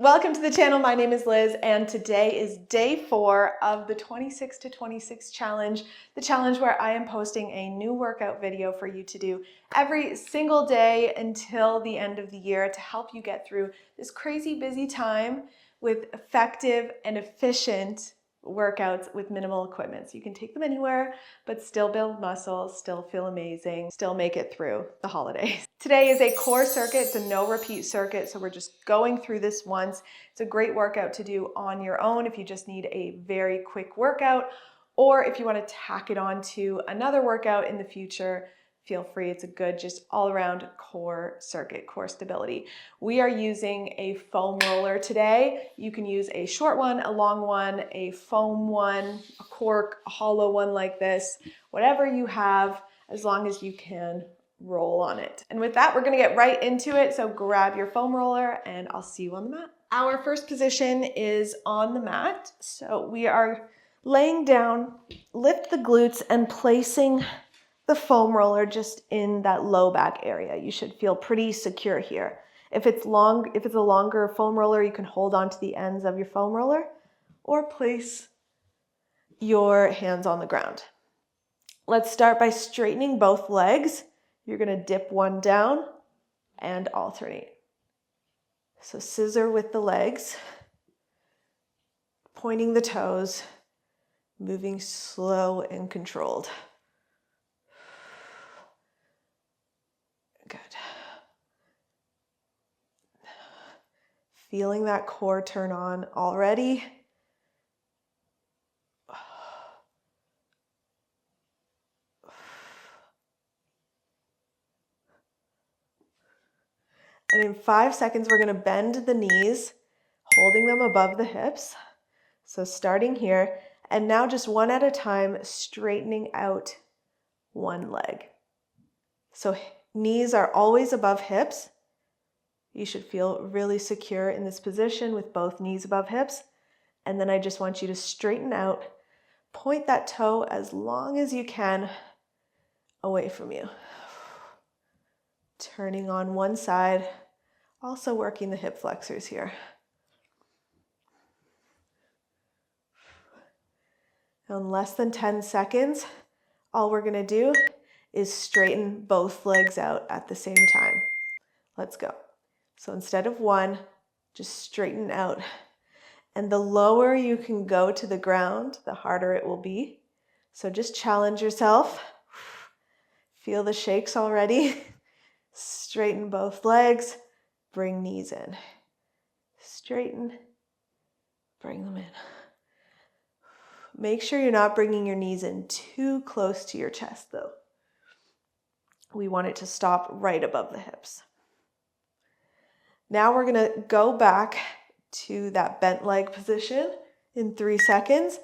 Welcome to the channel. My name is Liz, and today is day 4 of the 26 to 26 challenge, the challenge where I am posting a new workout video for you to do every single day until the end of the year to help you get through this crazy busy time with effective and efficient workouts with minimal equipment. So you can take them anywhere, but still build muscle, still feel amazing, still make it through the holidays. Today is a core circuit. It's a no repeat circuit. So we're just going through this once. It's a great workout to do on your own if you just need a very quick workout, or if you want to tack it on to another workout in the future, feel free. It's a good, just all around core circuit, core stability. We are using a foam roller today. You can use a short one, a long one, a foam one, a cork, a hollow one like this, whatever you have, as long as you can roll on it. And with that, we're gonna get right into it. So grab your foam roller and I'll see you on the mat. Our first position is on the mat. So we are laying down, lift the glutes and placing the foam roller just in that low back area. You should feel pretty secure here. If it's a longer foam roller, you can hold on to the ends of your foam roller or place your hands on the ground. Let's start by straightening both legs. You're gonna dip one down and alternate. So scissor with the legs, pointing the toes, moving slow and controlled. Good. Feeling that core turn on already. And in 5 seconds, we're gonna bend the knees, holding them above the hips. So starting here, and now just one at a time, straightening out one leg. So knees are always above hips. You should feel really secure in this position with both knees above hips. And then I just want you to straighten out, point that toe as long as you can away from you. Turning on one side, also working the hip flexors here. In less than 10 seconds, all we're gonna do is straighten both legs out at the same time. Let's go. So instead of one, just straighten out. And the lower you can go to the ground, the harder it will be. So just challenge yourself. Feel the shakes already. Straighten both legs, bring knees in. Straighten, bring them in. Make sure you're not bringing your knees in too close to your chest though. We want it to stop right above the hips. Now we're gonna go back to that bent leg position in 3 seconds.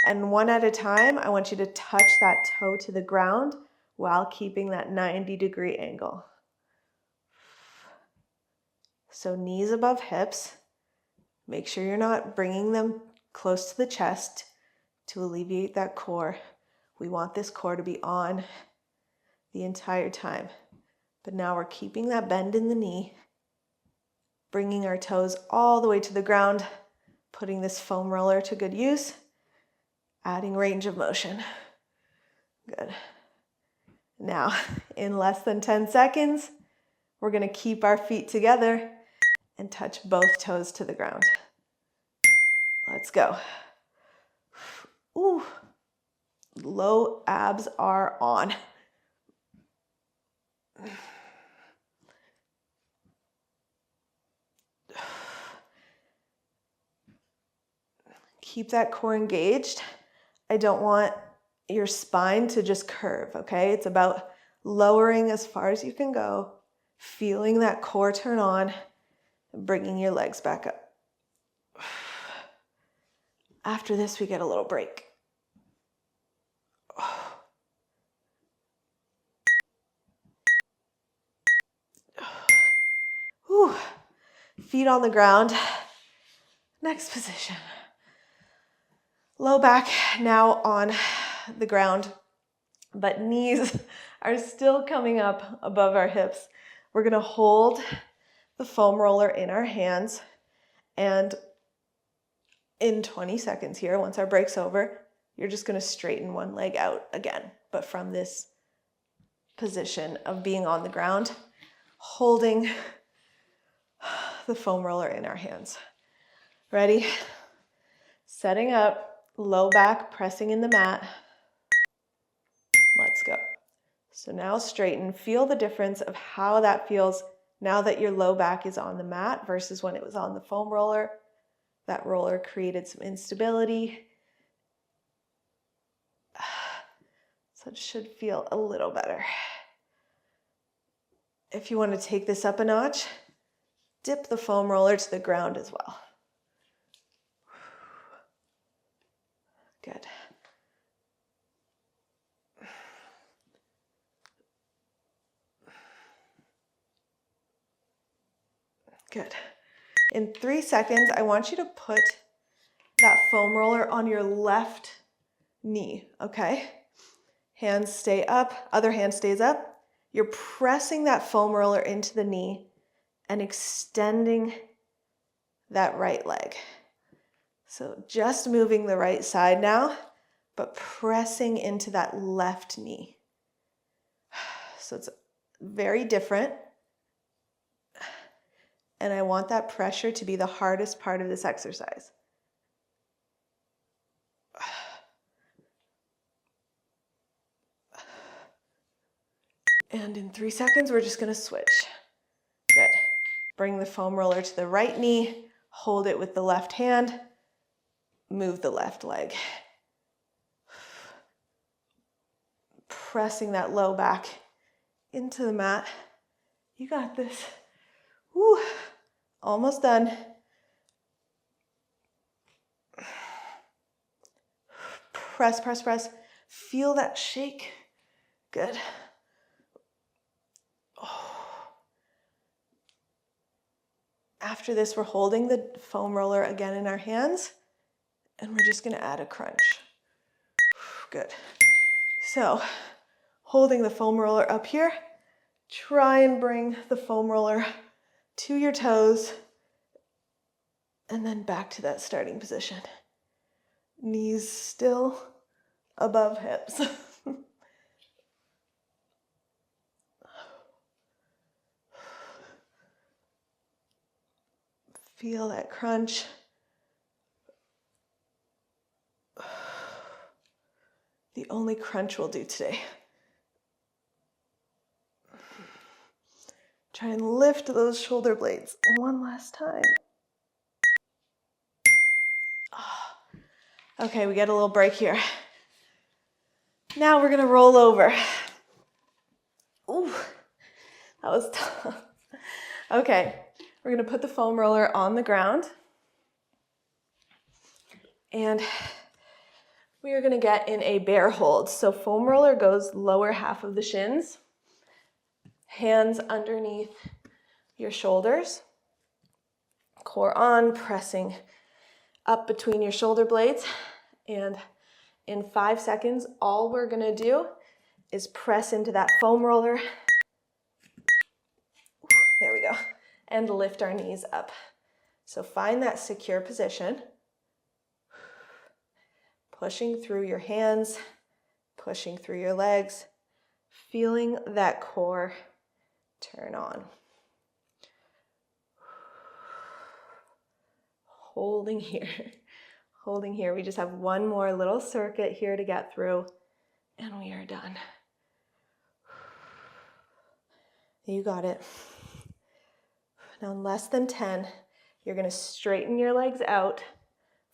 And one at a time, I want you to touch that toe to the ground while keeping that 90-degree angle. So knees above hips. Make sure you're not bringing them close to the chest to alleviate that core. We want this core to be on the entire time. But now we're keeping that bend in the knee, bringing our toes all the way to the ground, putting this foam roller to good use, adding range of motion. Good. Now, in less than 10 seconds, we're gonna keep our feet together and touch both toes to the ground. Let's go. Ooh, low abs are on. Keep that core engaged. I don't want your spine to just curve, okay? It's about lowering as far as you can go, feeling that core turn on, and bringing your legs back up. After this, we get a little break. Whew. Feet on the ground. Next position. Low back now on the ground, but knees are still coming up above our hips. We're gonna hold the foam roller in our hands And in 20 seconds here, once our break's over, you're just going to straighten one leg out again, but from this position of being on the ground, holding the foam roller in our hands. Ready? Setting up, low back, pressing in the mat. Let's go. So now straighten. Feel the difference of how that feels now that your low back is on the mat versus when it was on the foam roller. That roller created some instability. So it should feel a little better. If you want to take this up a notch, dip the foam roller to the ground as well. Good. Good. In 3 seconds, I want you to put that foam roller on your left knee, okay? Hands stay up, other hand stays up. You're pressing that foam roller into the knee and extending that right leg. So just moving the right side now, but pressing into that left knee. So it's very different. And I want that pressure to be the hardest part of this exercise. And in 3 seconds, we're just going to switch. Good. Bring the foam roller to the right knee, hold it with the left hand, move the left leg. Pressing that low back into the mat. You got this. Woo. Almost done. Press, press, press. Feel that shake. Good. After this, we're holding the foam roller again in our hands, and we're just going to add a crunch. Good. So, holding the foam roller up here, try and bring the foam roller to your toes, and then back to that starting position. Knees still above hips. Feel that crunch. The only crunch we'll do today. Try and lift those shoulder blades one last time. Okay, we get a little break here. Now we're gonna roll over. Ooh, that was tough. Okay, we're gonna put the foam roller on the ground. And we are gonna get in a bear hold. So foam roller goes lower half of the shins. Hands underneath your shoulders. Core on, pressing up between your shoulder blades. And in 5 seconds, all we're gonna do is press into that foam roller. There we go. And lift our knees up. So find that secure position. Pushing through your hands, pushing through your legs, feeling that core turn on. Holding here. Holding here. We just have one more little circuit here to get through, and we are done. You got it. Now in less than 10, you're going to straighten your legs out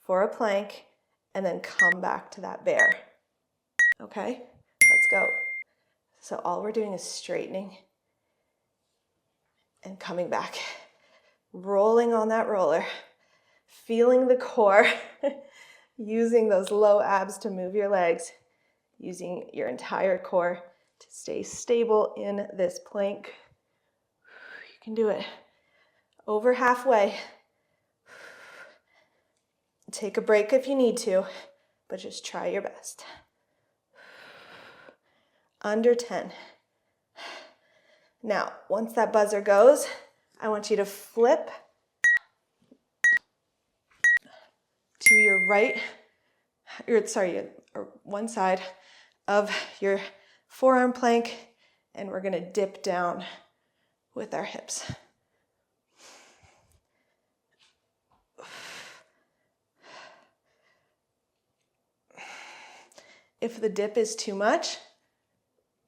for a plank and then come back to that bear. Okay? Let's go. So all we're doing is straightening and coming back. Rolling on that roller. Feeling the core. Using those low abs to move your legs. Using your entire core to stay stable in this plank. You can do it. Over halfway. Take a break if you need to, but just try your best. Under 10. Now, once that buzzer goes, I want you to flip to your right, or one side of your forearm plank, and we're gonna dip down with our hips. If the dip is too much,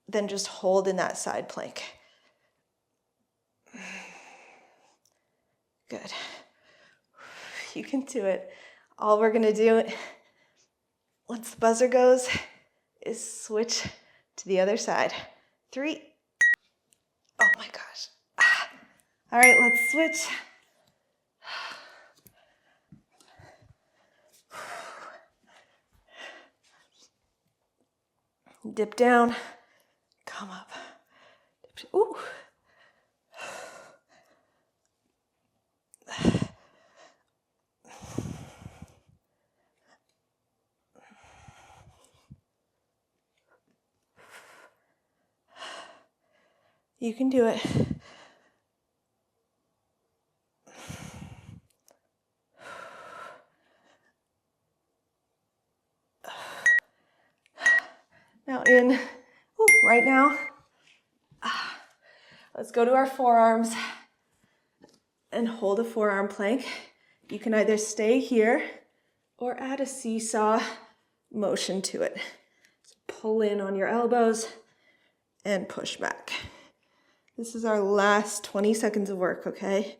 then just hold in that side plank. Good. You can do it. All we're gonna do once the buzzer goes is switch to the other side. 3. Oh my gosh. All right, let's switch. Dip down, come up. Ooh. You can do it. Now right now, let's go to our forearms and hold a forearm plank. You can either stay here or add a seesaw motion to it. So pull in on your elbows and push back. This is our last 20 seconds of work, okay?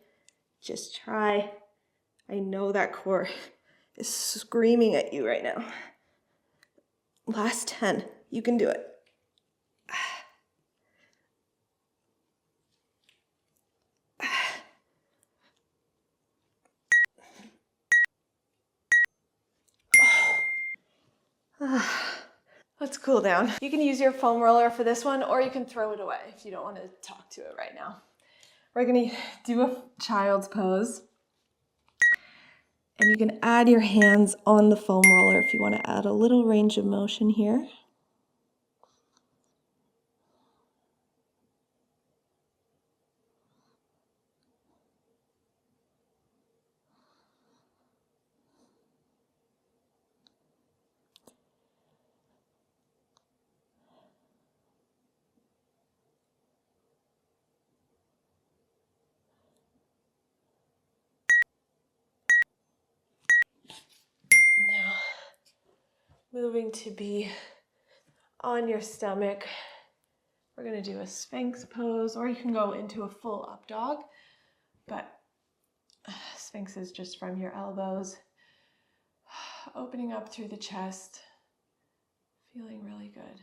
Just try. I know that core is screaming at you right now. Last 10. You can do it. Let's cool down. You can use your foam roller for this one, or you can throw it away if you don't want to talk to it right now. We're gonna do a child's pose. And you can add your hands on the foam roller if you want to add a little range of motion here. Now, moving to be on your stomach, we're going to do a Sphinx pose, or you can go into a full up dog, but Sphinx is just from your elbows, opening up through the chest, feeling really good.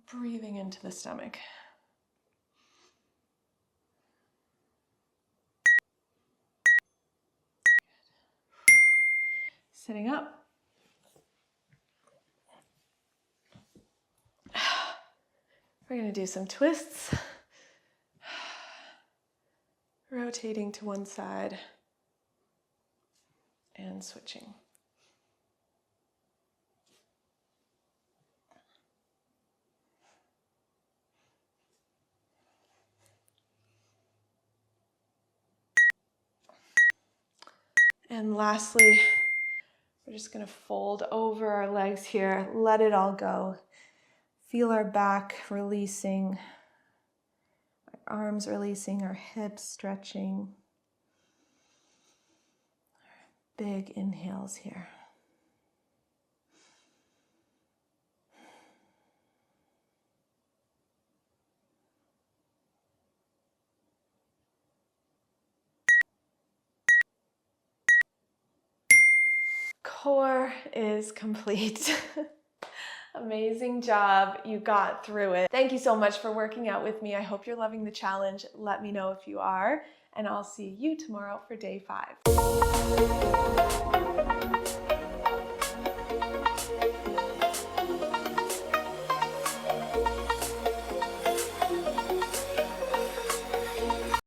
Breathing into the stomach. Sitting up. We're going to do some twists. Rotating to one side and switching. And lastly, we're just going to fold over our legs here, let it all go. Feel our back releasing, our arms releasing, our hips stretching. Big inhales here. Core is complete. Amazing job. You got through it. Thank you so much for working out with me. I hope you're loving the challenge. Let me know if you are, and I'll see you tomorrow for day 5.